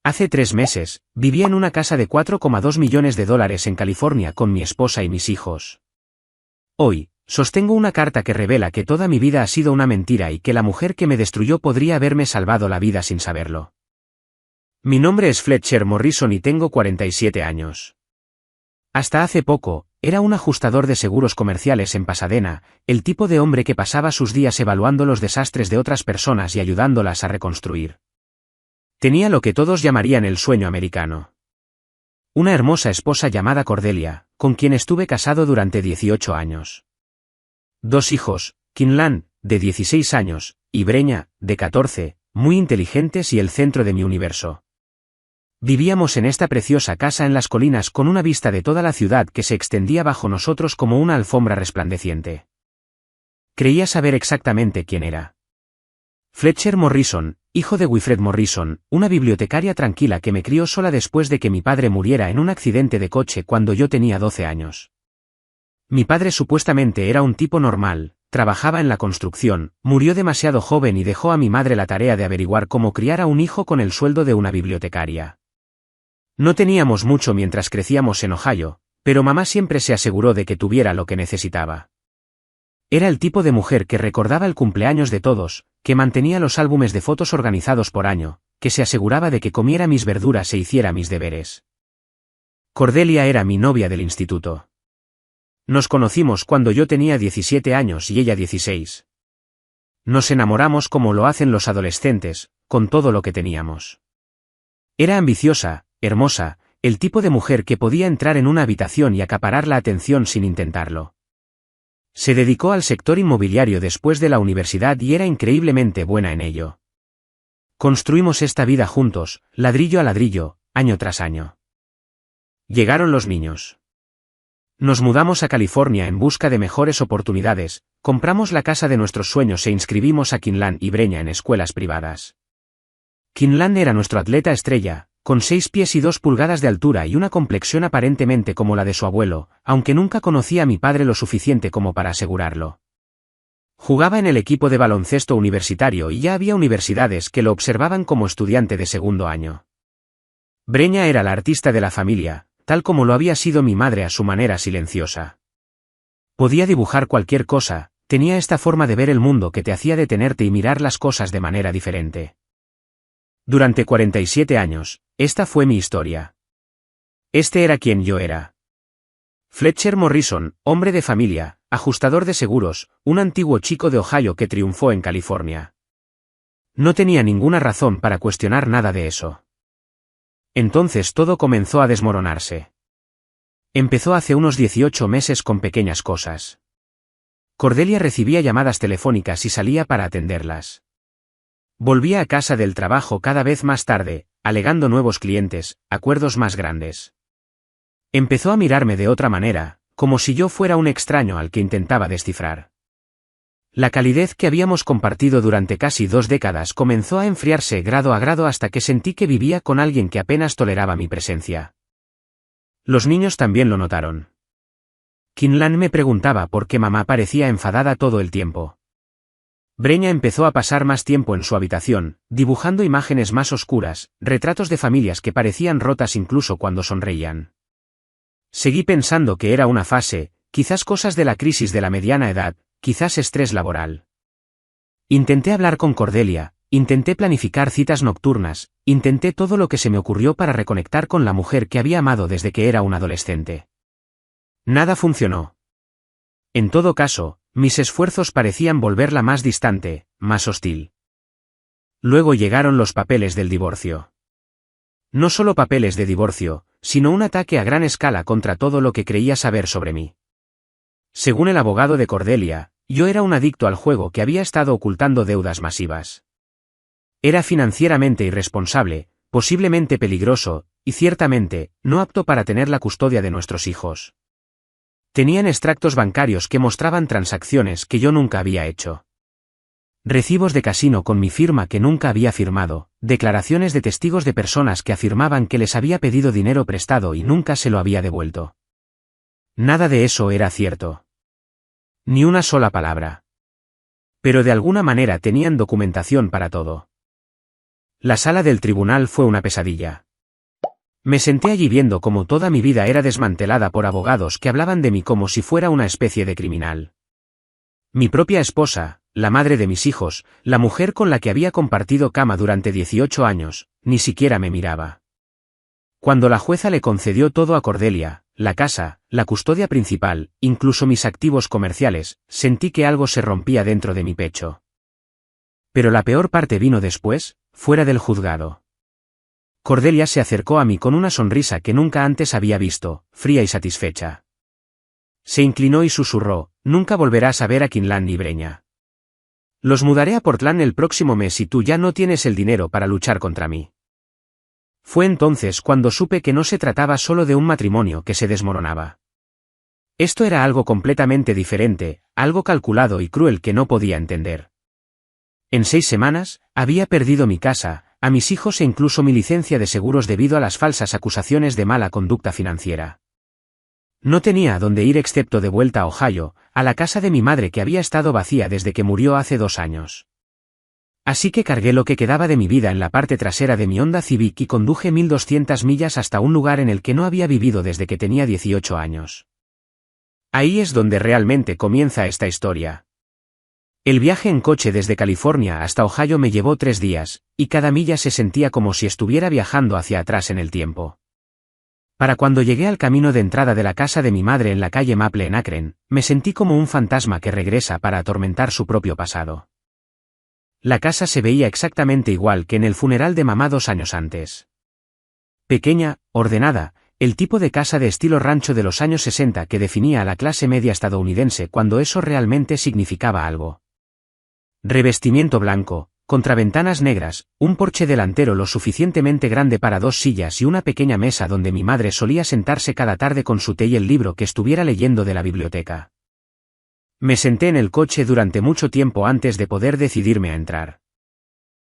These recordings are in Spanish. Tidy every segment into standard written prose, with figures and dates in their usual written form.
Hace 3 meses, vivía en una casa de $4,2 millones en California con mi esposa y mis hijos. Hoy, sostengo una carta que revela que toda mi vida ha sido una mentira y que la mujer que me destruyó podría haberme salvado la vida sin saberlo. Mi nombre es Fletcher Morrison y tengo 47 años. Hasta hace poco, era un ajustador de seguros comerciales en Pasadena, el tipo de hombre que pasaba sus días evaluando los desastres de otras personas y ayudándolas a reconstruir. Tenía lo que todos llamarían el sueño americano. Una hermosa esposa llamada Cordelia, con quien estuve casado durante 18 años. 2 hijos, Kinlan, de 16 años, y Breña, de 14, muy inteligentes y el centro de mi universo. Vivíamos en esta preciosa casa en las colinas con una vista de toda la ciudad que se extendía bajo nosotros como una alfombra resplandeciente. Creía saber exactamente quién era. Fletcher Morrison, hijo de Wilfred Morrison, una bibliotecaria tranquila que me crió sola después de que mi padre muriera en un accidente de coche cuando yo tenía 12 años. Mi padre supuestamente era un tipo normal, trabajaba en la construcción, murió demasiado joven y dejó a mi madre la tarea de averiguar cómo criar a un hijo con el sueldo de una bibliotecaria. No teníamos mucho mientras crecíamos en Ohio, pero mamá siempre se aseguró de que tuviera lo que necesitaba. Era el tipo de mujer que recordaba el cumpleaños de todos, que mantenía los álbumes de fotos organizados por año, que se aseguraba de que comiera mis verduras e hiciera mis deberes. Cordelia era mi novia del instituto. Nos conocimos cuando yo tenía 17 años y ella 16. Nos enamoramos como lo hacen los adolescentes, con todo lo que teníamos. Era ambiciosa, hermosa, el tipo de mujer que podía entrar en una habitación y acaparar la atención sin intentarlo. Se dedicó al sector inmobiliario después de la universidad y era increíblemente buena en ello. Construimos esta vida juntos, ladrillo a ladrillo, año tras año. Llegaron los niños. Nos mudamos a California en busca de mejores oportunidades, compramos la casa de nuestros sueños e inscribimos a Kinlan y Breña en escuelas privadas. Kinlan era nuestro atleta estrella, con 6 pies y 2 pulgadas de altura y una complexión aparentemente como la de su abuelo, aunque nunca conocía a mi padre lo suficiente como para asegurarlo. Jugaba en el equipo de baloncesto universitario y ya había universidades que lo observaban como estudiante de segundo año. Breña era la artista de la familia, tal como lo había sido mi madre a su manera silenciosa. Podía dibujar cualquier cosa, tenía esta forma de ver el mundo que te hacía detenerte y mirar las cosas de manera diferente. Durante 47 años, esta fue mi historia. Este era quien yo era. Fletcher Morrison, hombre de familia, ajustador de seguros, un antiguo chico de Ohio que triunfó en California. No tenía ninguna razón para cuestionar nada de eso. Entonces todo comenzó a desmoronarse. Empezó hace unos 18 meses con pequeñas cosas. Cordelia recibía llamadas telefónicas y salía para atenderlas. Volvía a casa del trabajo cada vez más tarde, alegando nuevos clientes, acuerdos más grandes. Empezó a mirarme de otra manera, como si yo fuera un extraño al que intentaba descifrar. La calidez que habíamos compartido durante casi 2 décadas comenzó a enfriarse grado a grado hasta que sentí que vivía con alguien que apenas toleraba mi presencia. Los niños también lo notaron. Kinlan me preguntaba por qué mamá parecía enfadada todo el tiempo. Breña empezó a pasar más tiempo en su habitación, dibujando imágenes más oscuras, retratos de familias que parecían rotas incluso cuando sonreían. Seguí pensando que era una fase, quizás cosas de la crisis de la mediana edad, quizás estrés laboral. Intenté hablar con Cordelia, intenté planificar citas nocturnas, intenté todo lo que se me ocurrió para reconectar con la mujer que había amado desde que era un adolescente. Nada funcionó. En todo caso, mis esfuerzos parecían volverla más distante, más hostil. Luego llegaron los papeles del divorcio. No solo papeles de divorcio, sino un ataque a gran escala contra todo lo que creía saber sobre mí. Según el abogado de Cordelia, yo era un adicto al juego que había estado ocultando deudas masivas. Era financieramente irresponsable, posiblemente peligroso, y ciertamente, no apto para tener la custodia de nuestros hijos. Tenían extractos bancarios que mostraban transacciones que yo nunca había hecho. Recibos de casino con mi firma que nunca había firmado, declaraciones de testigos de personas que afirmaban que les había pedido dinero prestado y nunca se lo había devuelto. Nada de eso era cierto. Ni una sola palabra. Pero de alguna manera tenían documentación para todo. La sala del tribunal fue una pesadilla. Me senté allí viendo cómo toda mi vida era desmantelada por abogados que hablaban de mí como si fuera una especie de criminal. Mi propia esposa, la madre de mis hijos, la mujer con la que había compartido cama durante 18 años, ni siquiera me miraba. Cuando la jueza le concedió todo a Cordelia, la casa, la custodia principal, incluso mis activos comerciales, sentí que algo se rompía dentro de mi pecho. Pero la peor parte vino después, fuera del juzgado. Cordelia se acercó a mí con una sonrisa que nunca antes había visto, fría y satisfecha. Se inclinó y susurró: «Nunca volverás a ver a Quinlan ni Breña. Los mudaré a Portland el próximo mes y tú ya no tienes el dinero para luchar contra mí». Fue entonces cuando supe que no se trataba solo de un matrimonio que se desmoronaba. Esto era algo completamente diferente, algo calculado y cruel que no podía entender. En 6 semanas, había perdido mi casa, a mis hijos e incluso mi licencia de seguros debido a las falsas acusaciones de mala conducta financiera. No tenía a dónde ir excepto de vuelta a Ohio, a la casa de mi madre que había estado vacía desde que murió hace 2 años. Así que cargué lo que quedaba de mi vida en la parte trasera de mi Honda Civic y conduje 1200 millas hasta un lugar en el que no había vivido desde que tenía 18 años. Ahí es donde realmente comienza esta historia. El viaje en coche desde California hasta Ohio me llevó 3 días, y cada milla se sentía como si estuviera viajando hacia atrás en el tiempo. Para cuando llegué al camino de entrada de la casa de mi madre en la calle Maple en Akron, me sentí como un fantasma que regresa para atormentar su propio pasado. La casa se veía exactamente igual que en el funeral de mamá 2 años antes. Pequeña, ordenada, el tipo de casa de estilo rancho de los años 60 que definía a la clase media estadounidense cuando eso realmente significaba algo. Revestimiento blanco, contraventanas negras, un porche delantero lo suficientemente grande para 2 sillas y una pequeña mesa donde mi madre solía sentarse cada tarde con su té y el libro que estuviera leyendo de la biblioteca. Me senté en el coche durante mucho tiempo antes de poder decidirme a entrar.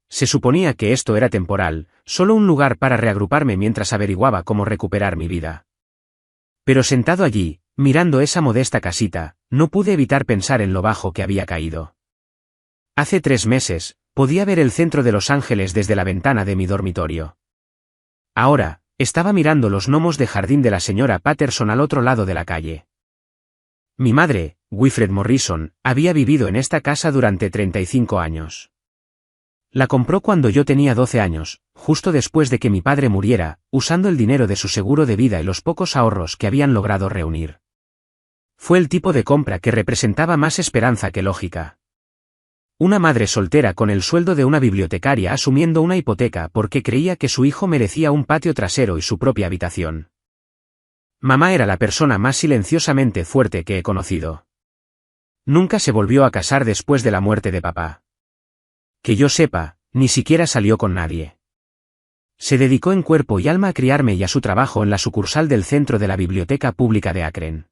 Se suponía que esto era temporal, solo un lugar para reagruparme mientras averiguaba cómo recuperar mi vida. Pero sentado allí, mirando esa modesta casita, no pude evitar pensar en lo bajo que había caído. Hace 3 meses, podía ver el centro de Los Ángeles desde la ventana de mi dormitorio. Ahora, estaba mirando los gnomos de jardín de la señora Patterson al otro lado de la calle. Mi madre, Wilfred Morrison, había vivido en esta casa durante 35 años. La compró cuando yo tenía 12 años, justo después de que mi padre muriera, usando el dinero de su seguro de vida y los pocos ahorros que habían logrado reunir. Fue el tipo de compra que representaba más esperanza que lógica. Una madre soltera con el sueldo de una bibliotecaria asumiendo una hipoteca porque creía que su hijo merecía un patio trasero y su propia habitación. Mamá era la persona más silenciosamente fuerte que he conocido. Nunca se volvió a casar después de la muerte de papá. Que yo sepa, ni siquiera salió con nadie. Se dedicó en cuerpo y alma a criarme y a su trabajo en la sucursal del centro de la Biblioteca Pública de Akron.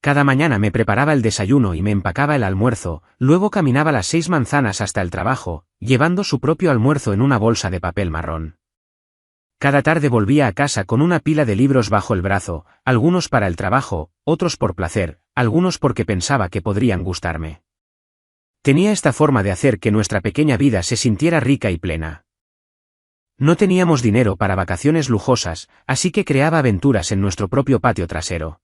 Cada mañana me preparaba el desayuno y me empacaba el almuerzo, luego caminaba las 6 manzanas hasta el trabajo, llevando su propio almuerzo en una bolsa de papel marrón. Cada tarde volvía a casa con una pila de libros bajo el brazo, algunos para el trabajo, otros por placer, algunos porque pensaba que podrían gustarme. Tenía esta forma de hacer que nuestra pequeña vida se sintiera rica y plena. No teníamos dinero para vacaciones lujosas, así que creaba aventuras en nuestro propio patio trasero.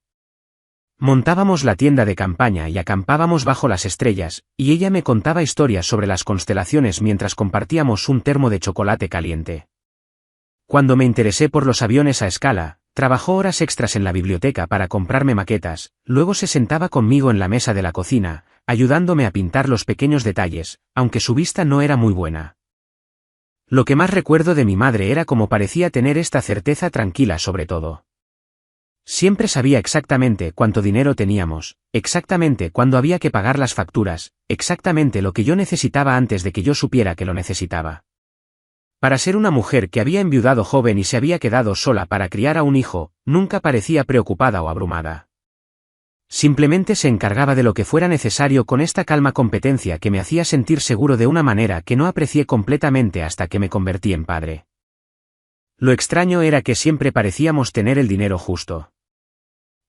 Montábamos la tienda de campaña y acampábamos bajo las estrellas, y ella me contaba historias sobre las constelaciones mientras compartíamos un termo de chocolate caliente. Cuando me interesé por los aviones a escala, trabajó horas extras en la biblioteca para comprarme maquetas, luego se sentaba conmigo en la mesa de la cocina, ayudándome a pintar los pequeños detalles, aunque su vista no era muy buena. Lo que más recuerdo de mi madre era cómo parecía tener esta certeza tranquila sobre todo. Siempre sabía exactamente cuánto dinero teníamos, exactamente cuándo había que pagar las facturas, exactamente lo que yo necesitaba antes de que yo supiera que lo necesitaba. Para ser una mujer que había enviudado joven y se había quedado sola para criar a un hijo, nunca parecía preocupada o abrumada. Simplemente se encargaba de lo que fuera necesario con esta calma competencia que me hacía sentir seguro de una manera que no aprecié completamente hasta que me convertí en padre. Lo extraño era que siempre parecíamos tener el dinero justo.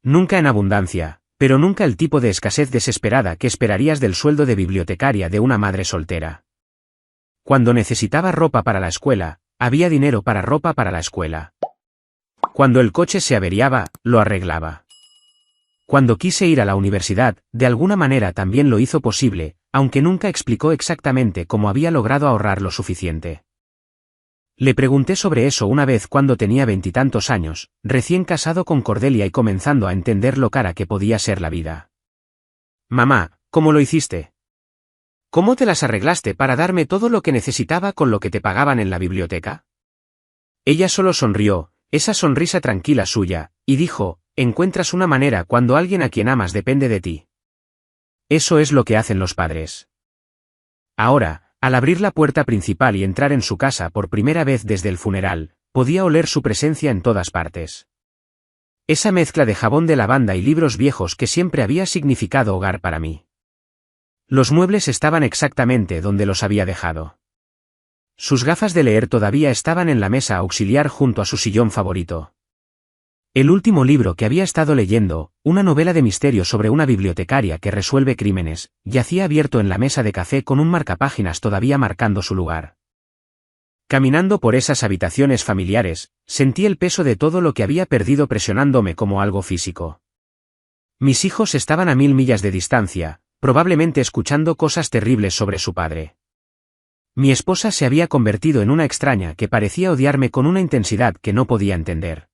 Nunca en abundancia, pero nunca el tipo de escasez desesperada que esperarías del sueldo de bibliotecaria de una madre soltera. Cuando necesitaba ropa para la escuela, había dinero para ropa para la escuela. Cuando el coche se averiaba, lo arreglaba. Cuando quise ir a la universidad, de alguna manera también lo hizo posible, aunque nunca explicó exactamente cómo había logrado ahorrar lo suficiente. Le pregunté sobre eso una vez cuando tenía 20 y tantos años, recién casado con Cordelia y comenzando a entender lo cara que podía ser la vida. Mamá, ¿cómo lo hiciste? ¿Cómo te las arreglaste para darme todo lo que necesitaba con lo que te pagaban en la biblioteca? Ella solo sonrió, esa sonrisa tranquila suya, y dijo, encuentras una manera cuando alguien a quien amas depende de ti. Eso es lo que hacen los padres. Ahora, al abrir la puerta principal y entrar en su casa por primera vez desde el funeral, podía oler su presencia en todas partes. Esa mezcla de jabón de lavanda y libros viejos que siempre había significado hogar para mí. Los muebles estaban exactamente donde los había dejado. Sus gafas de leer todavía estaban en la mesa auxiliar junto a su sillón favorito. El último libro que había estado leyendo, una novela de misterio sobre una bibliotecaria que resuelve crímenes, yacía abierto en la mesa de café con un marcapáginas todavía marcando su lugar. Caminando por esas habitaciones familiares, sentí el peso de todo lo que había perdido presionándome como algo físico. Mis hijos estaban a 1000 millas de distancia, probablemente escuchando cosas terribles sobre su padre. Mi esposa se había convertido en una extraña que parecía odiarme con una intensidad que no podía entender.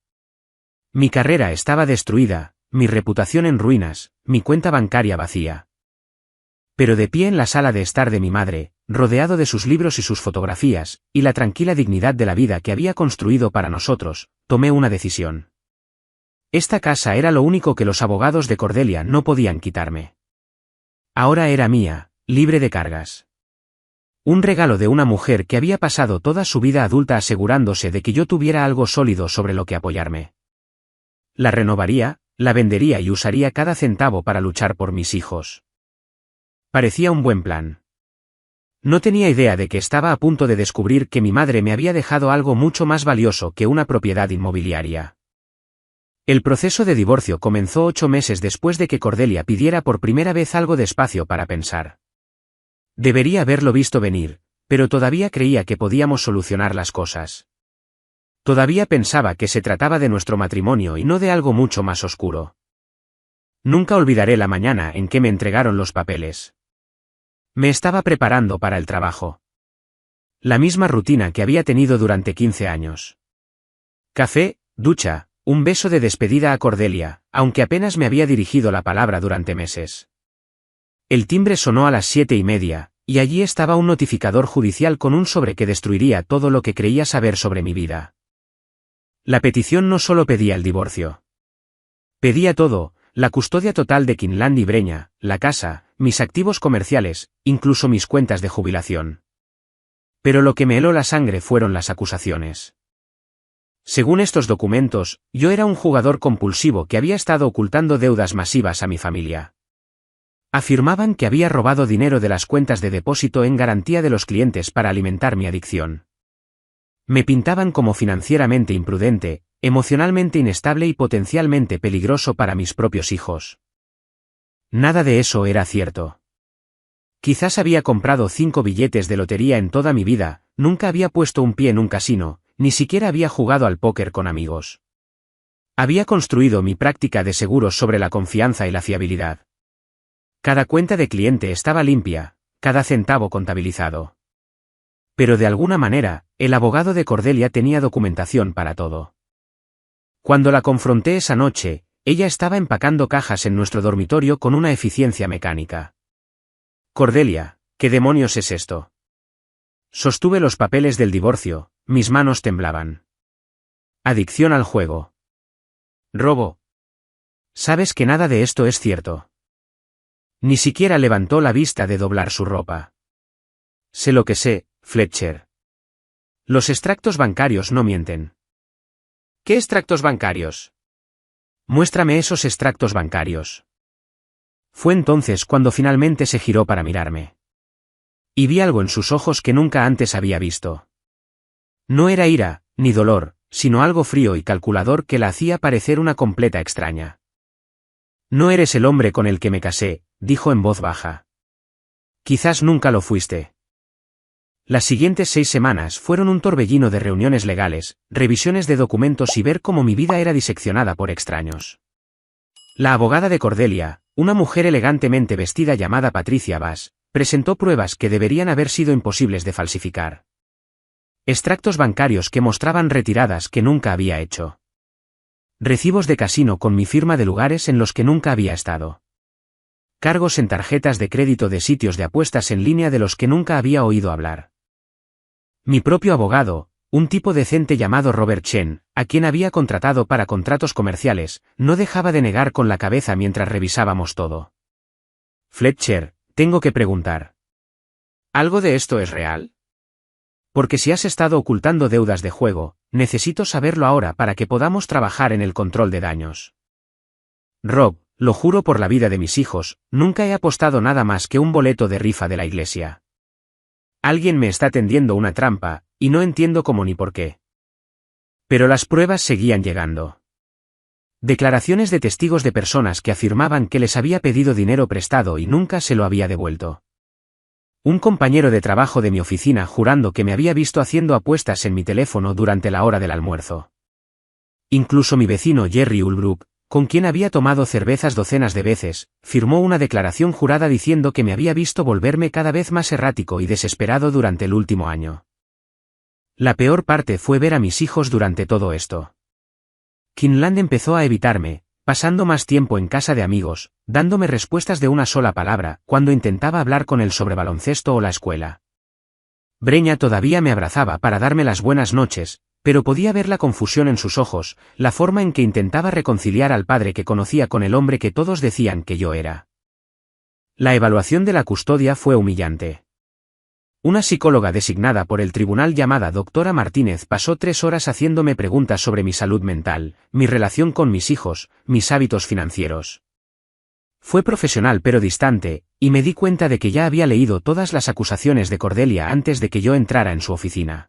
Mi carrera estaba destruida, mi reputación en ruinas, mi cuenta bancaria vacía. Pero de pie en la sala de estar de mi madre, rodeado de sus libros y sus fotografías, y la tranquila dignidad de la vida que había construido para nosotros, tomé una decisión. Esta casa era lo único que los abogados de Cordelia no podían quitarme. Ahora era mía, libre de cargas. Un regalo de una mujer que había pasado toda su vida adulta asegurándose de que yo tuviera algo sólido sobre lo que apoyarme. La renovaría, la vendería y usaría cada centavo para luchar por mis hijos. Parecía un buen plan. No tenía idea de que estaba a punto de descubrir que mi madre me había dejado algo mucho más valioso que una propiedad inmobiliaria. El proceso de divorcio comenzó 8 meses después de que Cordelia pidiera por primera vez algo de espacio para pensar. Debería haberlo visto venir, pero todavía creía que podíamos solucionar las cosas. Todavía pensaba que se trataba de nuestro matrimonio y no de algo mucho más oscuro. Nunca olvidaré la mañana en que me entregaron los papeles. Me estaba preparando para el trabajo. La misma rutina que había tenido durante 15 años. Café, ducha, un beso de despedida a Cordelia, aunque apenas me había dirigido la palabra durante meses. El timbre sonó a las 7:30, y allí estaba un notificador judicial con un sobre que destruiría todo lo que creía saber sobre mi vida. La petición no solo pedía el divorcio. Pedía todo, la custodia total de Quinlan y Breña, la casa, mis activos comerciales, incluso mis cuentas de jubilación. Pero lo que me heló la sangre fueron las acusaciones. Según estos documentos, yo era un jugador compulsivo que había estado ocultando deudas masivas a mi familia. Afirmaban que había robado dinero de las cuentas de depósito en garantía de los clientes para alimentar mi adicción. Me pintaban como financieramente imprudente, emocionalmente inestable y potencialmente peligroso para mis propios hijos. Nada de eso era cierto. Quizás había comprado 5 billetes de lotería en toda mi vida, nunca había puesto un pie en un casino, ni siquiera había jugado al póker con amigos. Había construido mi práctica de seguros sobre la confianza y la fiabilidad. Cada cuenta de cliente estaba limpia, cada centavo contabilizado. Pero de alguna manera, el abogado de Cordelia tenía documentación para todo. Cuando la confronté esa noche, ella estaba empacando cajas en nuestro dormitorio con una eficiencia mecánica. Cordelia, ¿qué demonios es esto? Sostuve los papeles del divorcio, mis manos temblaban. Adicción al juego. Robo. Sabes que nada de esto es cierto. Ni siquiera levantó la vista de doblar su ropa. Sé lo que sé, Fletcher. Los extractos bancarios no mienten. ¿Qué extractos bancarios? Muéstrame esos extractos bancarios. Fue entonces cuando finalmente se giró para mirarme. Y vi algo en sus ojos que nunca antes había visto. No era ira, ni dolor, sino algo frío y calculador que la hacía parecer una completa extraña. No eres el hombre con el que me casé, dijo en voz baja. Quizás nunca lo fuiste. Las siguientes 6 semanas fueron un torbellino de reuniones legales, revisiones de documentos y ver cómo mi vida era diseccionada por extraños. La abogada de Cordelia, una mujer elegantemente vestida llamada Patricia Bass, presentó pruebas que deberían haber sido imposibles de falsificar. Extractos bancarios que mostraban retiradas que nunca había hecho. Recibos de casino con mi firma de lugares en los que nunca había estado. Cargos en tarjetas de crédito de sitios de apuestas en línea de los que nunca había oído hablar. Mi propio abogado, un tipo decente llamado Robert Chen, a quien había contratado para contratos comerciales, no dejaba de negar con la cabeza mientras revisábamos todo. Fletcher, tengo que preguntar. ¿Algo de esto es real? Porque si has estado ocultando deudas de juego, necesito saberlo ahora para que podamos trabajar en el control de daños. Rob, lo juro por la vida de mis hijos, nunca he apostado nada más que un boleto de rifa de la iglesia. Alguien me está tendiendo una trampa, y no entiendo cómo ni por qué. Pero las pruebas seguían llegando. Declaraciones de testigos de personas que afirmaban que les había pedido dinero prestado y nunca se lo había devuelto. Un compañero de trabajo de mi oficina jurando que me había visto haciendo apuestas en mi teléfono durante la hora del almuerzo. Incluso mi vecino Jerry Ulbrook, con quien había tomado cervezas docenas de veces, firmó una declaración jurada diciendo que me había visto volverme cada vez más errático y desesperado durante el último año. La peor parte fue ver a mis hijos durante todo esto. Kinland empezó a evitarme, pasando más tiempo en casa de amigos, dándome respuestas de una sola palabra, cuando intentaba hablar con él sobre baloncesto o la escuela. Breña todavía me abrazaba para darme las buenas noches, pero podía ver la confusión en sus ojos, la forma en que intentaba reconciliar al padre que conocía con el hombre que todos decían que yo era. La evaluación de la custodia fue humillante. Una psicóloga designada por el tribunal llamada doctora Martínez pasó 3 horas haciéndome preguntas sobre mi salud mental, mi relación con mis hijos, mis hábitos financieros. Fue profesional pero distante, y me di cuenta de que ya había leído todas las acusaciones de Cordelia antes de que yo entrara en su oficina.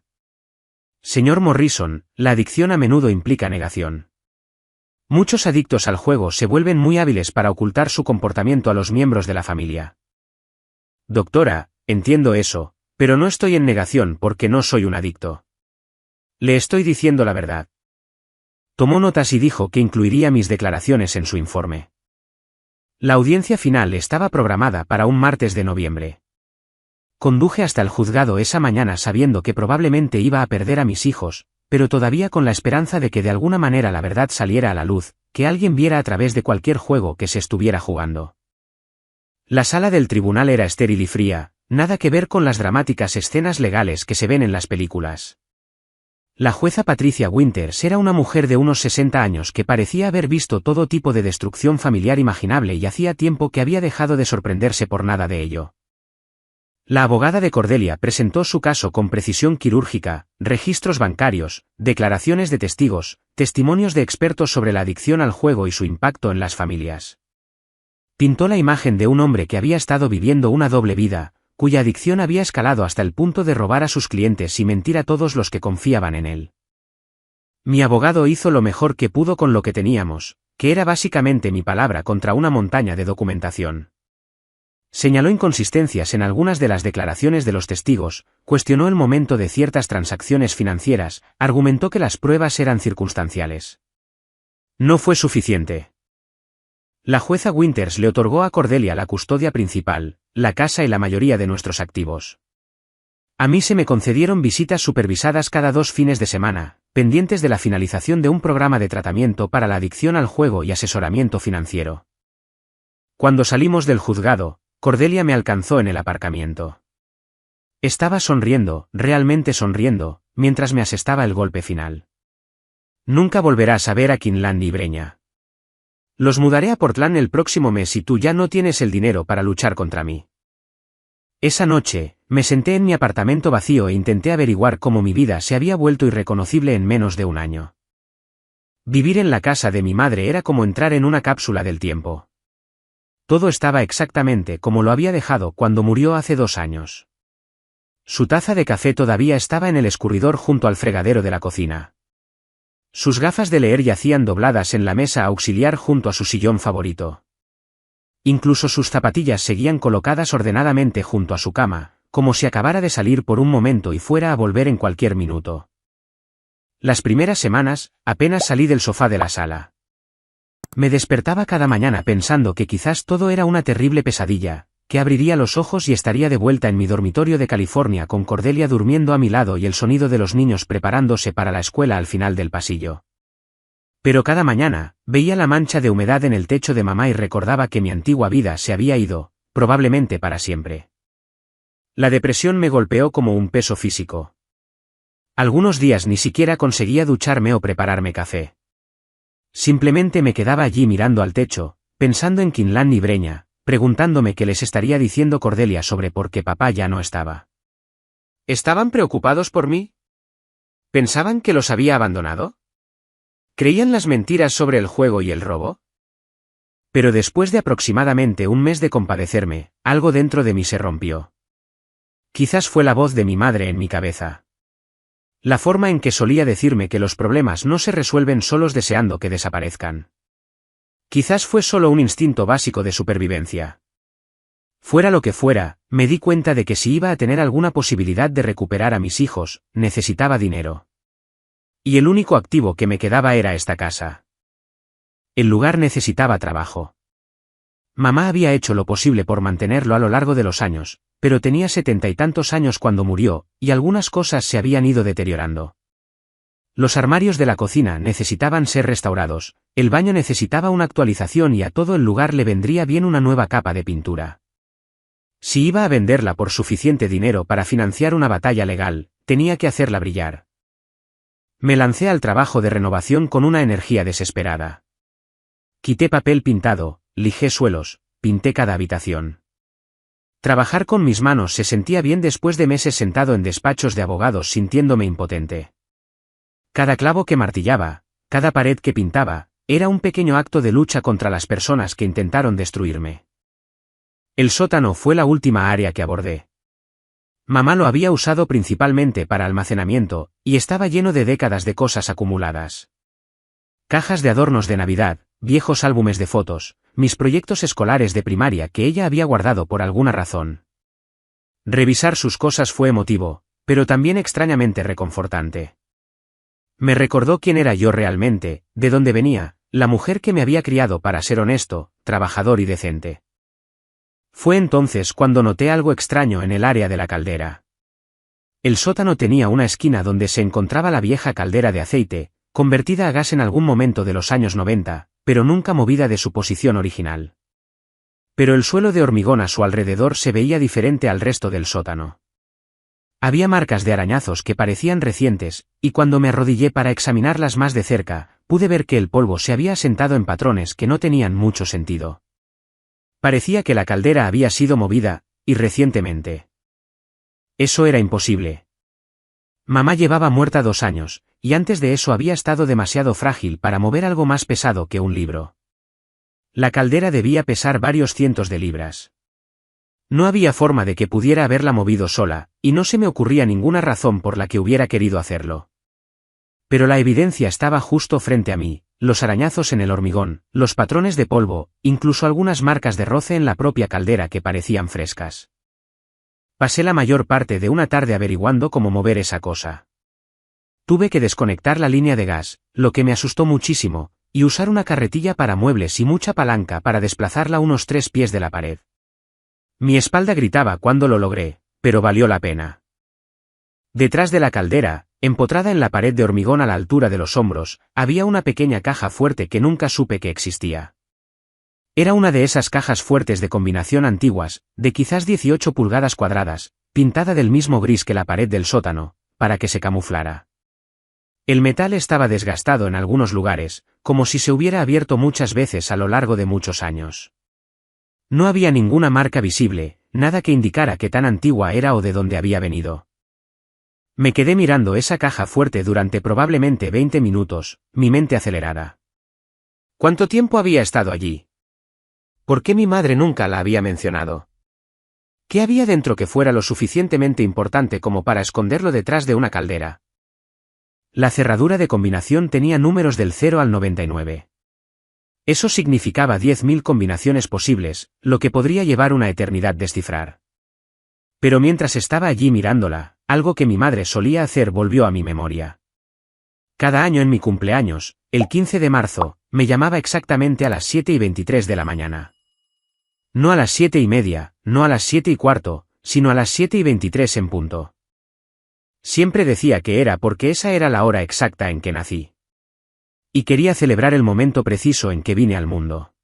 Señor Morrison, la adicción a menudo implica negación. Muchos adictos al juego se vuelven muy hábiles para ocultar su comportamiento a los miembros de la familia. Doctora, entiendo eso, pero no estoy en negación porque no soy un adicto. Le estoy diciendo la verdad. Tomó notas y dijo que incluiría mis declaraciones en su informe. La audiencia final estaba programada para un martes de noviembre. Conduje hasta el juzgado esa mañana sabiendo que probablemente iba a perder a mis hijos, pero todavía con la esperanza de que de alguna manera la verdad saliera a la luz, que alguien viera a través de cualquier juego que se estuviera jugando. La sala del tribunal era estéril y fría, nada que ver con las dramáticas escenas legales que se ven en las películas. La jueza Patricia Winters era una mujer de unos 60 años que parecía haber visto todo tipo de destrucción familiar imaginable y hacía tiempo que había dejado de sorprenderse por nada de ello. La abogada de Cordelia presentó su caso con precisión quirúrgica, registros bancarios, declaraciones de testigos, testimonios de expertos sobre la adicción al juego y su impacto en las familias. Pintó la imagen de un hombre que había estado viviendo una doble vida, cuya adicción había escalado hasta el punto de robar a sus clientes y mentir a todos los que confiaban en él. Mi abogado hizo lo mejor que pudo con lo que teníamos, que era básicamente mi palabra contra una montaña de documentación. Señaló inconsistencias en algunas de las declaraciones de los testigos, cuestionó el momento de ciertas transacciones financieras, argumentó que las pruebas eran circunstanciales. No fue suficiente. La jueza Winters le otorgó a Cordelia la custodia principal, la casa y la mayoría de nuestros activos. A mí se me concedieron visitas supervisadas cada 2 fines de semana, pendientes de la finalización de un programa de tratamiento para la adicción al juego y asesoramiento financiero. Cuando salimos del juzgado, Cordelia me alcanzó en el aparcamiento. Estaba sonriendo, realmente sonriendo, mientras me asestaba el golpe final. Nunca volverás a ver a Kinland y Breña. Los mudaré a Portland el próximo mes y tú ya no tienes el dinero para luchar contra mí. Esa noche, me senté en mi apartamento vacío e intenté averiguar cómo mi vida se había vuelto irreconocible en menos de un año. Vivir en la casa de mi madre era como entrar en una cápsula del tiempo. Todo estaba exactamente como lo había dejado cuando murió hace 2 años. Su taza de café todavía estaba en el escurridor junto al fregadero de la cocina. Sus gafas de leer yacían dobladas en la mesa auxiliar junto a su sillón favorito. Incluso sus zapatillas seguían colocadas ordenadamente junto a su cama, como si acabara de salir por un momento y fuera a volver en cualquier minuto. Las primeras semanas, apenas salí del sofá de la sala. Me despertaba cada mañana pensando que quizás todo era una terrible pesadilla, que abriría los ojos y estaría de vuelta en mi dormitorio de California con Cordelia durmiendo a mi lado y el sonido de los niños preparándose para la escuela al final del pasillo. Pero cada mañana, veía la mancha de humedad en el techo de mamá y recordaba que mi antigua vida se había ido, probablemente para siempre. La depresión me golpeó como un peso físico. Algunos días ni siquiera conseguía ducharme o prepararme café. Simplemente me quedaba allí mirando al techo, pensando en Quinlan y Breña, preguntándome qué les estaría diciendo Cordelia sobre por qué papá ya no estaba. ¿Estaban preocupados por mí? ¿Pensaban que los había abandonado? ¿Creían las mentiras sobre el juego y el robo? Pero después de aproximadamente un mes de compadecerme, algo dentro de mí se rompió. Quizás fue la voz de mi madre en mi cabeza. La forma en que solía decirme que los problemas no se resuelven solos deseando que desaparezcan. Quizás fue solo un instinto básico de supervivencia. Fuera lo que fuera, me di cuenta de que si iba a tener alguna posibilidad de recuperar a mis hijos, necesitaba dinero. Y el único activo que me quedaba era esta casa. El lugar necesitaba trabajo. Mamá había hecho lo posible por mantenerlo a lo largo de los años, pero tenía 70 y tantos años cuando murió, y algunas cosas se habían ido deteriorando. Los armarios de la cocina necesitaban ser restaurados, el baño necesitaba una actualización y a todo el lugar le vendría bien una nueva capa de pintura. Si iba a venderla por suficiente dinero para financiar una batalla legal, tenía que hacerla brillar. Me lancé al trabajo de renovación con una energía desesperada. Quité papel pintado, lijé suelos, pinté cada habitación. Trabajar con mis manos se sentía bien después de meses sentado en despachos de abogados sintiéndome impotente. Cada clavo que martillaba, cada pared que pintaba, era un pequeño acto de lucha contra las personas que intentaron destruirme. El sótano fue la última área que abordé. Mamá lo había usado principalmente para almacenamiento, y estaba lleno de décadas de cosas acumuladas. Cajas de adornos de Navidad, viejos álbumes de fotos, mis proyectos escolares de primaria que ella había guardado por alguna razón. Revisar sus cosas fue emotivo, pero también extrañamente reconfortante. Me recordó quién era yo realmente, de dónde venía, la mujer que me había criado para ser honesto, trabajador y decente. Fue entonces cuando noté algo extraño en el área de la caldera. El sótano tenía una esquina donde se encontraba la vieja caldera de aceite, convertida a gas en algún momento de los años 90, pero nunca movida de su posición original. Pero el suelo de hormigón a su alrededor se veía diferente al resto del sótano. Había marcas de arañazos que parecían recientes, y cuando me arrodillé para examinarlas más de cerca, pude ver que el polvo se había asentado en patrones que no tenían mucho sentido. Parecía que la caldera había sido movida, y recientemente. Eso era imposible. Mamá llevaba muerta 2 años, y antes de eso había estado demasiado frágil para mover algo más pesado que un libro. La caldera debía pesar varios cientos de libras. No había forma de que pudiera haberla movido sola, y no se me ocurría ninguna razón por la que hubiera querido hacerlo. Pero la evidencia estaba justo frente a mí, los arañazos en el hormigón, los patrones de polvo, incluso algunas marcas de roce en la propia caldera que parecían frescas. Pasé la mayor parte de una tarde averiguando cómo mover esa cosa. Tuve que desconectar la línea de gas, lo que me asustó muchísimo, y usar una carretilla para muebles y mucha palanca para desplazarla unos 3 pies de la pared. Mi espalda gritaba cuando lo logré, pero valió la pena. Detrás de la caldera, empotrada en la pared de hormigón a la altura de los hombros, había una pequeña caja fuerte que nunca supe que existía. Era una de esas cajas fuertes de combinación antiguas, de quizás 18 pulgadas cuadradas, pintada del mismo gris que la pared del sótano, para que se camuflara. El metal estaba desgastado en algunos lugares, como si se hubiera abierto muchas veces a lo largo de muchos años. No había ninguna marca visible, nada que indicara qué tan antigua era o de dónde había venido. Me quedé mirando esa caja fuerte durante probablemente 20 minutos, mi mente acelerada. ¿Cuánto tiempo había estado allí? ¿Por qué mi madre nunca la había mencionado? ¿Qué había dentro que fuera lo suficientemente importante como para esconderlo detrás de una caldera? La cerradura de combinación tenía números del 0 al 99. Eso significaba 10.000 combinaciones posibles, lo que podría llevar una eternidad descifrar. Pero mientras estaba allí mirándola, algo que mi madre solía hacer volvió a mi memoria. Cada año en mi cumpleaños, el 15 de marzo, me llamaba exactamente a las 7:23 de la mañana. No a las 7:30, no a las 7:15, sino a las 7:23 en punto. Siempre decía que era porque esa era la hora exacta en que nací. Y quería celebrar el momento preciso en que vine al mundo.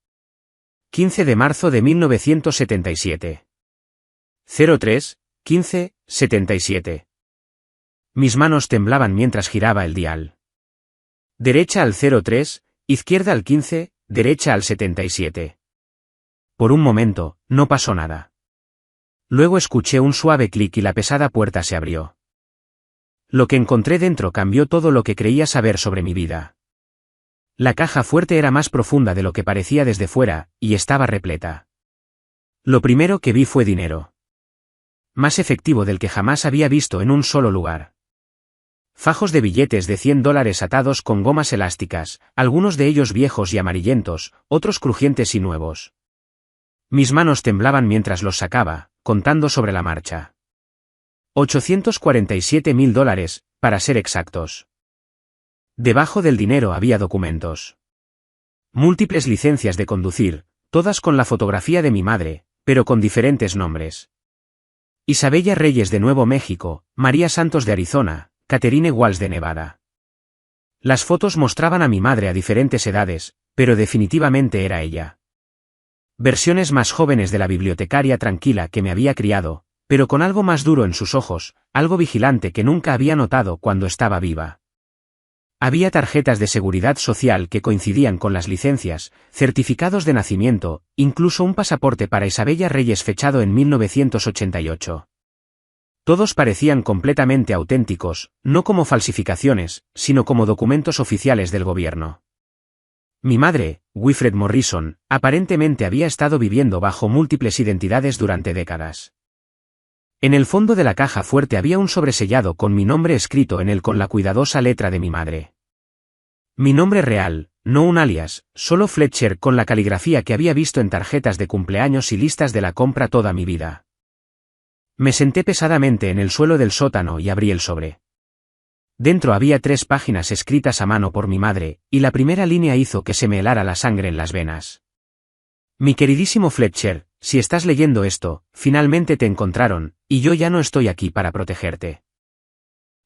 15 de marzo de 1977. 03, 15, 77. Mis manos temblaban mientras giraba el dial. Derecha al 03, izquierda al 15, derecha al 77. Por un momento, no pasó nada. Luego escuché un suave clic y la pesada puerta se abrió. Lo que encontré dentro cambió todo lo que creía saber sobre mi vida. La caja fuerte era más profunda de lo que parecía desde fuera, y estaba repleta. Lo primero que vi fue dinero. Más efectivo del que jamás había visto en un solo lugar. Fajos de billetes de $100 atados con gomas elásticas, algunos de ellos viejos y amarillentos, otros crujientes y nuevos. Mis manos temblaban mientras los sacaba, contando sobre la marcha. $847.000, para ser exactos. Debajo del dinero había documentos. Múltiples licencias de conducir, todas con la fotografía de mi madre, pero con diferentes nombres. Isabella Reyes de Nuevo México, María Santos de Arizona, Catherine Walsh de Nevada. Las fotos mostraban a mi madre a diferentes edades, pero definitivamente era ella. Versiones más jóvenes de la bibliotecaria tranquila que me había criado, pero con algo más duro en sus ojos, algo vigilante que nunca había notado cuando estaba viva. Había tarjetas de seguridad social que coincidían con las licencias, certificados de nacimiento, incluso un pasaporte para Isabella Reyes fechado en 1988. Todos parecían completamente auténticos, no como falsificaciones, sino como documentos oficiales del gobierno. Mi madre, Wilfred Morrison, aparentemente había estado viviendo bajo múltiples identidades durante décadas. En el fondo de la caja fuerte había un sobresellado con mi nombre escrito en él con la cuidadosa letra de mi madre. Mi nombre real, no un alias, solo Fletcher con la caligrafía que había visto en tarjetas de cumpleaños y listas de la compra toda mi vida. Me senté pesadamente en el suelo del sótano y abrí el sobre. Dentro había 3 páginas escritas a mano por mi madre, y la primera línea hizo que se me helara la sangre en las venas. Mi queridísimo Fletcher, si estás leyendo esto, finalmente te encontraron, y yo ya no estoy aquí para protegerte.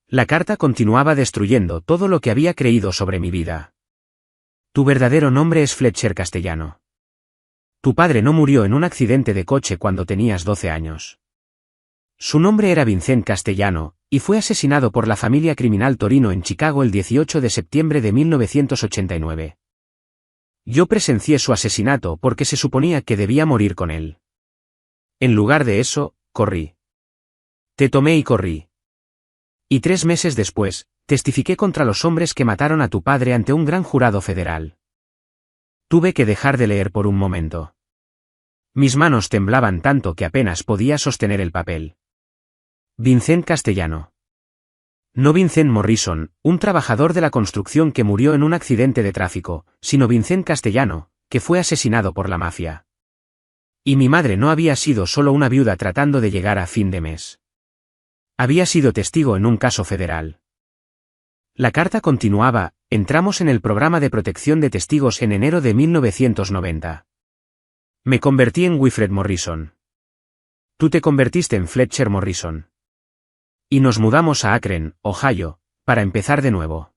La carta continuaba destruyendo todo lo que había creído sobre mi vida. Tu verdadero nombre es Fletcher Castellano. Tu padre no murió en un accidente de coche cuando tenías 12 años. Su nombre era Vincent Castellano, y fue asesinado por la familia criminal Torino en Chicago el 18 de septiembre de 1989. Yo presencié su asesinato porque se suponía que debía morir con él. En lugar de eso, corrí. Te tomé y corrí. Y 3 meses después, testifiqué contra los hombres que mataron a tu padre ante un gran jurado federal. Tuve que dejar de leer por un momento. Mis manos temblaban tanto que apenas podía sostener el papel. Vincent Castellano. No Vincent Morrison, un trabajador de la construcción que murió en un accidente de tráfico, sino Vincent Castellano, que fue asesinado por la mafia. Y mi madre no había sido solo una viuda tratando de llegar a fin de mes. Había sido testigo en un caso federal. La carta continuaba, entramos en el programa de protección de testigos en enero de 1990. Me convertí en Wilfred Morrison. Tú te convertiste en Fletcher Morrison. Y nos mudamos a Akron, Ohio, para empezar de nuevo.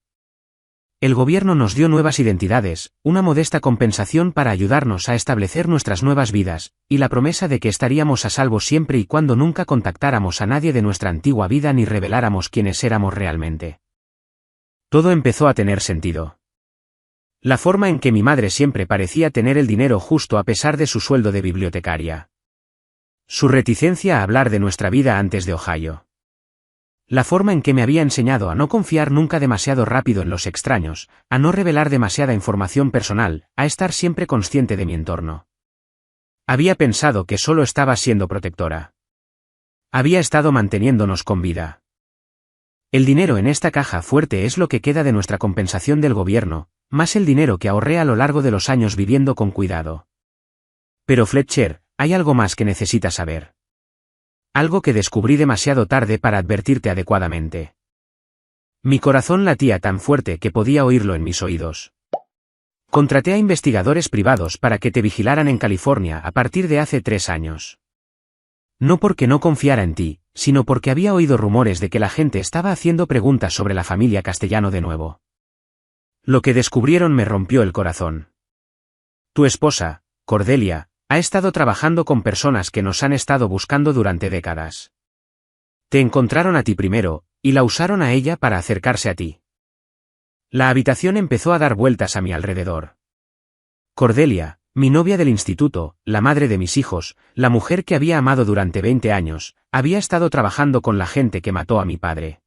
El gobierno nos dio nuevas identidades, una modesta compensación para ayudarnos a establecer nuestras nuevas vidas, y la promesa de que estaríamos a salvo siempre y cuando nunca contactáramos a nadie de nuestra antigua vida ni reveláramos quiénes éramos realmente. Todo empezó a tener sentido. La forma en que mi madre siempre parecía tener el dinero justo a pesar de su sueldo de bibliotecaria. Su reticencia a hablar de nuestra vida antes de Ohio. La forma en que me había enseñado a no confiar nunca demasiado rápido en los extraños, a no revelar demasiada información personal, a estar siempre consciente de mi entorno. Había pensado que solo estaba siendo protectora. Había estado manteniéndonos con vida. El dinero en esta caja fuerte es lo que queda de nuestra compensación del gobierno, más el dinero que ahorré a lo largo de los años viviendo con cuidado. Pero Fletcher, hay algo más que necesitas saber. algo que descubrí demasiado tarde para advertirte adecuadamente. Mi corazón latía tan fuerte que podía oírlo en mis oídos. Contraté a investigadores privados para que te vigilaran en California a partir de hace 3 años. No porque no confiara en ti, sino porque había oído rumores de que la gente estaba haciendo preguntas sobre la familia Castellano de nuevo. Lo que descubrieron me rompió el corazón. Tu esposa, Cordelia, ha estado trabajando con personas que nos han estado buscando durante décadas. Te encontraron a ti primero, y la usaron a ella para acercarse a ti. La habitación empezó a dar vueltas a mi alrededor. Cordelia, mi novia del instituto, la madre de mis hijos, la mujer que había amado durante 20 años, había estado trabajando con la gente que mató a mi padre.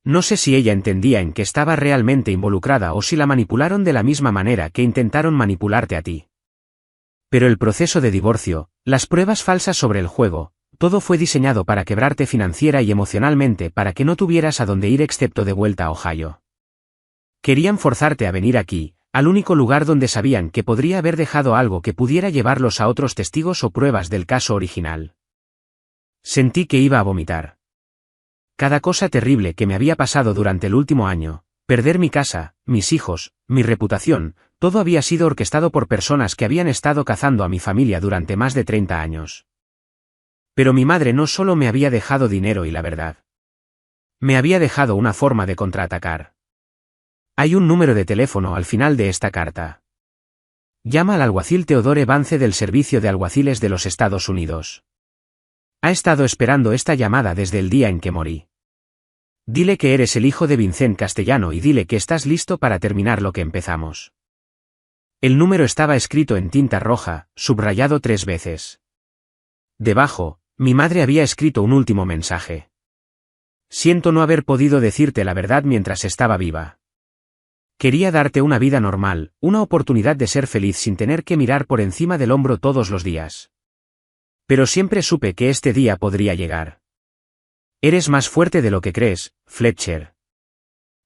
No sé si ella entendía en que estaba realmente involucrada o si la manipularon de la misma manera que intentaron manipularte a ti. Pero el proceso de divorcio, las pruebas falsas sobre el juego, todo fue diseñado para quebrarte financiera y emocionalmente para que no tuvieras a dónde ir excepto de vuelta a Ohio. Querían forzarte a venir aquí, al único lugar donde sabían que podría haber dejado algo que pudiera llevarlos a otros testigos o pruebas del caso original. Sentí que iba a vomitar. Cada cosa terrible que me había pasado durante el último año, perder mi casa, mis hijos, mi reputación, todo había sido orquestado por personas que habían estado cazando a mi familia durante más de 30 años. Pero mi madre no solo me había dejado dinero y la verdad. Me había dejado una forma de contraatacar. Hay un número de teléfono al final de esta carta. Llama al alguacil Theodore Vance del Servicio de Alguaciles de los Estados Unidos. Ha estado esperando esta llamada desde el día en que morí. Dile que eres el hijo de Vincent Castellano y dile que estás listo para terminar lo que empezamos. El número estaba escrito en tinta roja, subrayado 3 veces. Debajo, mi madre había escrito un último mensaje. Siento no haber podido decirte la verdad mientras estaba viva. Quería darte una vida normal, una oportunidad de ser feliz sin tener que mirar por encima del hombro todos los días. Pero siempre supe que este día podría llegar. Eres más fuerte de lo que crees, Fletcher.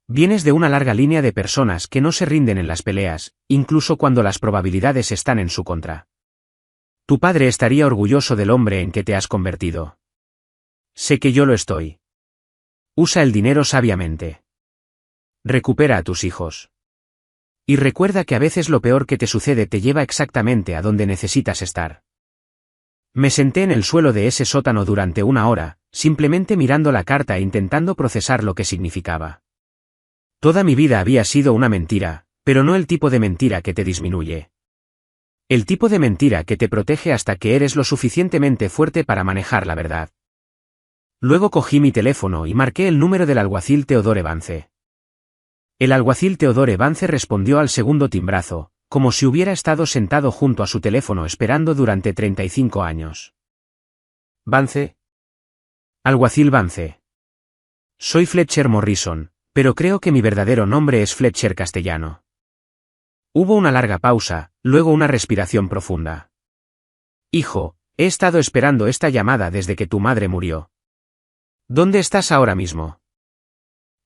Vienes de una larga línea de personas que no se rinden en las peleas, incluso cuando las probabilidades están en su contra. Tu padre estaría orgulloso del hombre en que te has convertido. Sé que yo lo estoy. Usa el dinero sabiamente. Recupera a tus hijos. Y recuerda que a veces lo peor que te sucede te lleva exactamente a donde necesitas estar. Me senté en el suelo de ese sótano durante 1 hora, simplemente mirando la carta e intentando procesar lo que significaba. Toda mi vida había sido una mentira, pero no el tipo de mentira que te disminuye. El tipo de mentira que te protege hasta que eres lo suficientemente fuerte para manejar la verdad. Luego cogí mi teléfono y marqué el número del alguacil Theodore Vance. El alguacil Theodore Vance respondió al segundo timbrazo, como si hubiera estado sentado junto a su teléfono esperando durante 35 años. ¿Vance? Alguacil Vance. Soy Fletcher Morrison, pero creo que mi verdadero nombre es Fletcher Castellano. Hubo una larga pausa, luego una respiración profunda. Hijo, he estado esperando esta llamada desde que tu madre murió. ¿Dónde estás ahora mismo?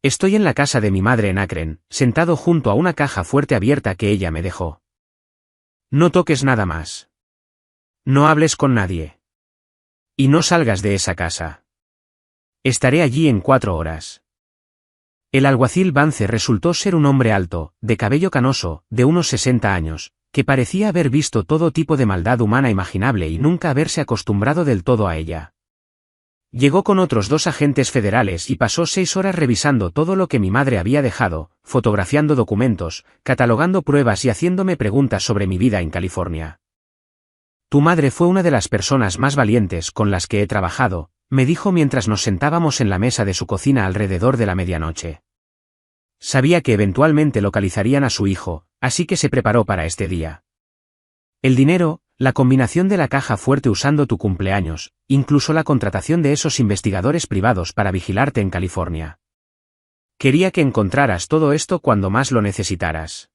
Estoy en la casa de mi madre en Akron, sentado junto a una caja fuerte abierta que ella me dejó. No toques nada más. No hables con nadie. Y no salgas de esa casa. Estaré allí en 4 horas. El alguacil Vance resultó ser un hombre alto, de cabello canoso, de unos 60 años, que parecía haber visto todo tipo de maldad humana imaginable y nunca haberse acostumbrado del todo a ella. Llegó con otros 2 agentes federales y pasó 6 horas revisando todo lo que mi madre había dejado, fotografiando documentos, catalogando pruebas y haciéndome preguntas sobre mi vida en California. Tu madre fue una de las personas más valientes con las que he trabajado, me dijo mientras nos sentábamos en la mesa de su cocina alrededor de la medianoche. Sabía que eventualmente localizarían a su hijo, así que se preparó para este día. El dinero, la combinación de la caja fuerte usando tu cumpleaños, incluso la contratación de esos investigadores privados para vigilarte en California. Quería que encontraras todo esto cuando más lo necesitaras.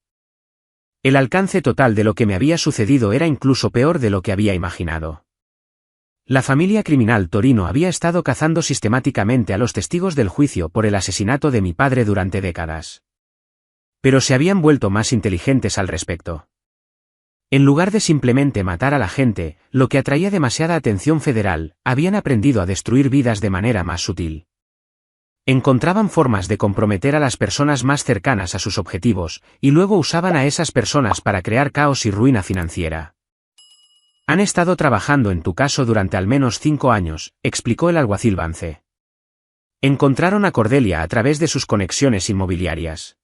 El alcance total de lo que me había sucedido era incluso peor de lo que había imaginado. La familia criminal Torino había estado cazando sistemáticamente a los testigos del juicio por el asesinato de mi padre durante décadas. Pero se habían vuelto más inteligentes al respecto. En lugar de simplemente matar a la gente, lo que atraía demasiada atención federal, habían aprendido a destruir vidas de manera más sutil. Encontraban formas de comprometer a las personas más cercanas a sus objetivos, y luego usaban a esas personas para crear caos y ruina financiera. Han estado trabajando en tu caso durante al menos 5 años, explicó el alguacil Vance. Encontraron a Cordelia a través de sus conexiones inmobiliarias.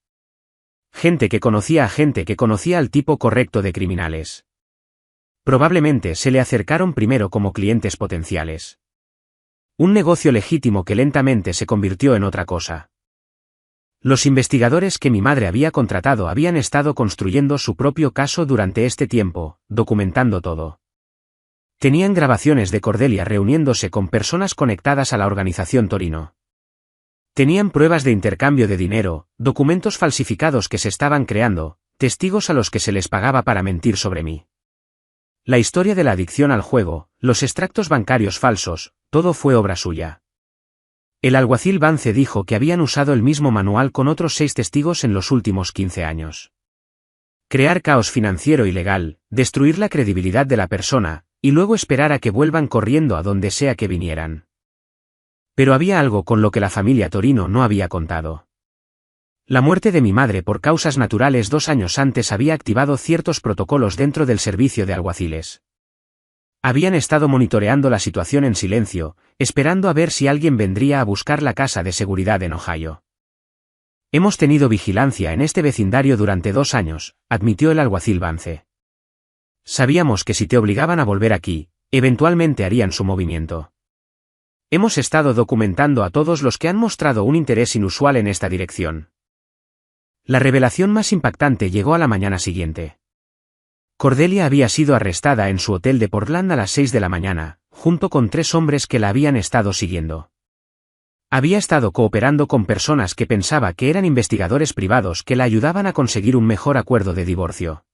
Gente que conocía a gente que conocía al tipo correcto de criminales. Probablemente se le acercaron primero como clientes potenciales. Un negocio legítimo que lentamente se convirtió en otra cosa. Los investigadores que mi madre había contratado habían estado construyendo su propio caso durante este tiempo, documentando todo. Tenían grabaciones de Cordelia reuniéndose con personas conectadas a la organización Torino. Tenían pruebas de intercambio de dinero, documentos falsificados que se estaban creando, testigos a los que se les pagaba para mentir sobre mí. La historia de la adicción al juego, los extractos bancarios falsos, todo fue obra suya. El alguacil Vance dijo que habían usado el mismo manual con otros 6 testigos en los últimos 15 años. Crear caos financiero y legal, destruir la credibilidad de la persona, y luego esperar a que vuelvan corriendo a donde sea que vinieran. Pero había algo con lo que la familia Torino no había contado. La muerte de mi madre por causas naturales 2 años antes había activado ciertos protocolos dentro del servicio de alguaciles. Habían estado monitoreando la situación en silencio, esperando a ver si alguien vendría a buscar la casa de seguridad en Ohio. Hemos tenido vigilancia en este vecindario durante 2 años, admitió el alguacil Vance. Sabíamos que si te obligaban a volver aquí, eventualmente harían su movimiento. Hemos estado documentando a todos los que han mostrado un interés inusual en esta dirección. La revelación más impactante llegó a la mañana siguiente. Cordelia había sido arrestada en su hotel de Portland a las 6 de la mañana, junto con 3 hombres que la habían estado siguiendo. Había estado cooperando con personas que pensaba que eran investigadores privados que la ayudaban a conseguir un mejor acuerdo de divorcio.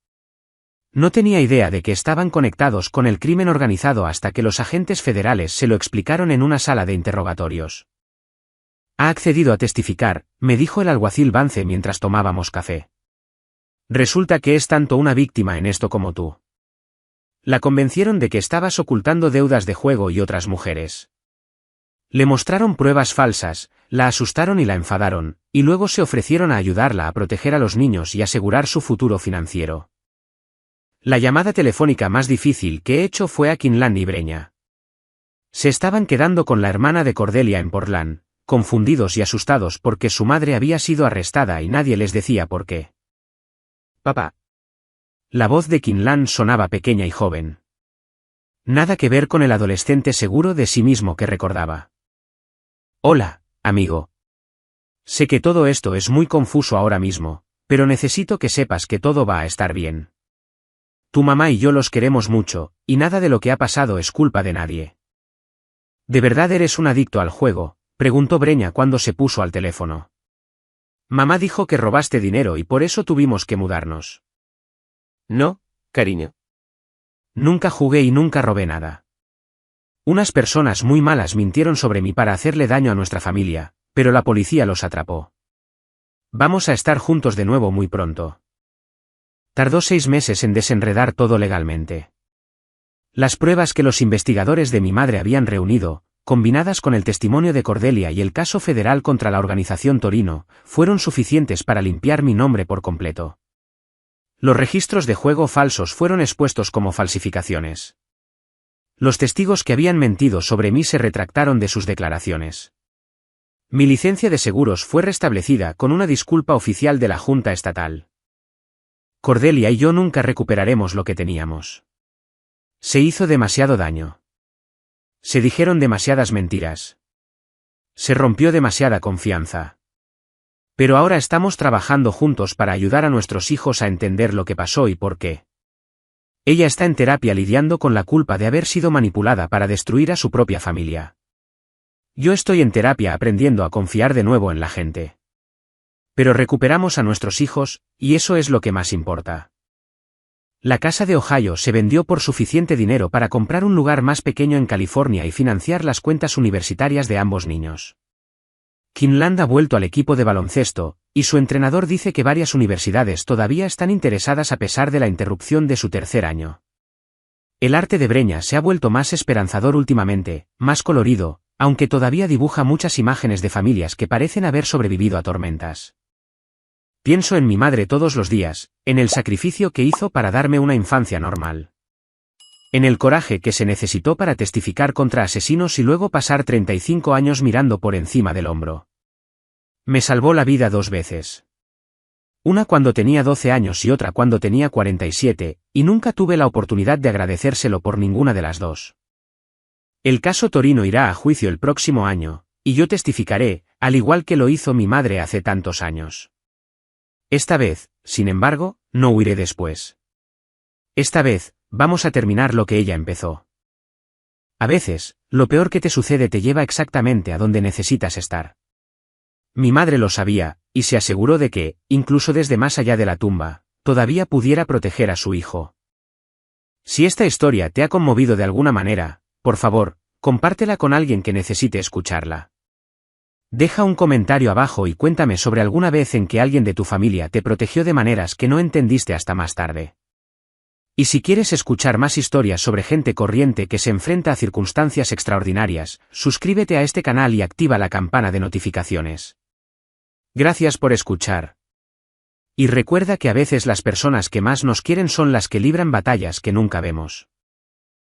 No tenía idea de que estaban conectados con el crimen organizado hasta que los agentes federales se lo explicaron en una sala de interrogatorios. Ha accedido a testificar, me dijo el alguacil Vance mientras tomábamos café. Resulta que es tanto una víctima en esto como tú. La convencieron de que estabas ocultando deudas de juego y otras mujeres. Le mostraron pruebas falsas, la asustaron y la enfadaron, y luego se ofrecieron a ayudarla a proteger a los niños y asegurar su futuro financiero. La llamada telefónica más difícil que he hecho fue a Kinlan y Breña. Se estaban quedando con la hermana de Cordelia en Portland, confundidos y asustados porque su madre había sido arrestada y nadie les decía por qué. Papá. La voz de Kinlan sonaba pequeña y joven. Nada que ver con el adolescente seguro de sí mismo que recordaba. Hola, amigo. Sé que todo esto es muy confuso ahora mismo, pero necesito que sepas que todo va a estar bien. Tu mamá y yo los queremos mucho, y nada de lo que ha pasado es culpa de nadie. ¿De verdad eres un adicto al juego?, preguntó Breña cuando se puso al teléfono. Mamá dijo que robaste dinero y por eso tuvimos que mudarnos. No, cariño. Nunca jugué y nunca robé nada. Unas personas muy malas mintieron sobre mí para hacerle daño a nuestra familia, pero la policía los atrapó. Vamos a estar juntos de nuevo muy pronto. Tardó 6 meses en desenredar todo legalmente. Las pruebas que los investigadores de mi madre habían reunido, combinadas con el testimonio de Cordelia y el caso federal contra la organización Torino, fueron suficientes para limpiar mi nombre por completo. Los registros de juego falsos fueron expuestos como falsificaciones. Los testigos que habían mentido sobre mí se retractaron de sus declaraciones. Mi licencia de seguros fue restablecida con una disculpa oficial de la Junta Estatal. Cordelia y yo nunca recuperaremos lo que teníamos. Se hizo demasiado daño. Se dijeron demasiadas mentiras. Se rompió demasiada confianza. Pero ahora estamos trabajando juntos para ayudar a nuestros hijos a entender lo que pasó y por qué. Ella está en terapia lidiando con la culpa de haber sido manipulada para destruir a su propia familia. Yo estoy en terapia aprendiendo a confiar de nuevo en la gente. Pero recuperamos a nuestros hijos, y eso es lo que más importa. La casa de Ohio se vendió por suficiente dinero para comprar un lugar más pequeño en California y financiar las cuentas universitarias de ambos niños. Kinland ha vuelto al equipo de baloncesto, y su entrenador dice que varias universidades todavía están interesadas a pesar de la interrupción de su tercer año. El arte de Breña se ha vuelto más esperanzador últimamente, más colorido, aunque todavía dibuja muchas imágenes de familias que parecen haber sobrevivido a tormentas. Pienso en mi madre todos los días, en el sacrificio que hizo para darme una infancia normal. En el coraje que se necesitó para testificar contra asesinos y luego pasar 35 años mirando por encima del hombro. Me salvó la vida 2 veces. Una cuando tenía 12 años y otra cuando tenía 47, y nunca tuve la oportunidad de agradecérselo por ninguna de las dos. El caso Torino irá a juicio el próximo año, y yo testificaré, al igual que lo hizo mi madre hace tantos años. Esta vez, sin embargo, no huiré después. Esta vez, vamos a terminar lo que ella empezó. A veces, lo peor que te sucede te lleva exactamente a donde necesitas estar. Mi madre lo sabía, y se aseguró de que, incluso desde más allá de la tumba, todavía pudiera proteger a su hijo. Si esta historia te ha conmovido de alguna manera, por favor, compártela con alguien que necesite escucharla. Deja un comentario abajo y cuéntame sobre alguna vez en que alguien de tu familia te protegió de maneras que no entendiste hasta más tarde. Y si quieres escuchar más historias sobre gente corriente que se enfrenta a circunstancias extraordinarias, suscríbete a este canal y activa la campana de notificaciones. Gracias por escuchar. Y recuerda que a veces las personas que más nos quieren son las que libran batallas que nunca vemos.